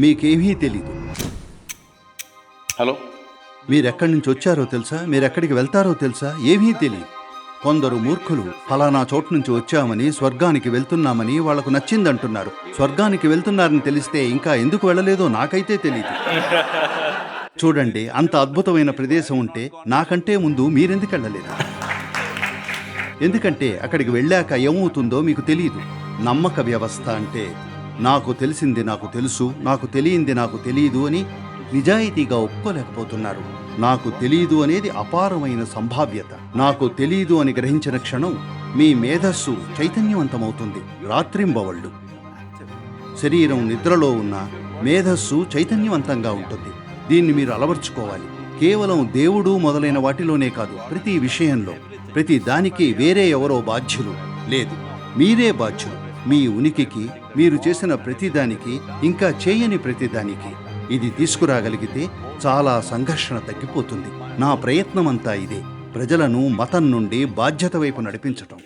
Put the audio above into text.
మీకేమీ తెలీదు. హలో, మీరెక్కడి నుంచి వచ్చారో తెలుసా? మీరెక్కడికి వెళ్తారో తెలుసా? ఏమీ తెలియదు. కొందరు మూర్ఖులు ఫలానా చోటు నుంచి వచ్చామని, స్వర్గానికి వెళ్తున్నామని వాళ్లకు నచ్చిందంటున్నారు. స్వర్గానికి వెళ్తున్నారని తెలిస్తే ఇంకా ఎందుకు వెళ్ళలేదో నాకైతే తెలియదు. చూడండి, అంత అద్భుతమైన ప్రదేశం ఉంటే నాకంటే ముందు మీరెందుకు వెళ్ళలేదు? ఎందుకంటే అక్కడికి వెళ్ళాక ఏమవుతుందో మీకు తెలియదు. నమ్మక వ్యవస్థ అంటే నాకు తెలిసింది నాకు తెలుసు, నాకు తెలియంది నాకు తెలియదు అని నిజాయితీగా ఒప్పుకోలేకపోతున్నారు. నాకు తెలియదు అనేది అపారమైన సంభావ్యత. నాకు తెలియదు అని గ్రహించిన క్షణం మీ మేధస్సు చైతన్యవంతమవుతుంది. రాత్రింబవళ్ళు శరీరం నిద్రలో ఉన్న మేధస్సు చైతన్యవంతంగా ఉంటుంది. దీన్ని మీరు అలవర్చుకోవాలి. కేవలం దేవుడు మొదలైన వాటిలోనే కాదు, ప్రతి విషయంలో, ప్రతి దానికి వేరే ఎవరో బాధ్యులు లేదు, మీరే బాధ్యులు. మీ ఉనికికి, మీరు చేసిన ప్రతిదానికి, ఇంకా చేయని ప్రతిదానికి. ఇది తీసుకురాగలిగితే చాలా సంఘర్షణ తగ్గిపోతుంది. నా ప్రయత్నమంతా ఇదే, ప్రజలను మతం నుండి బాధ్యత వైపు నడిపించటం.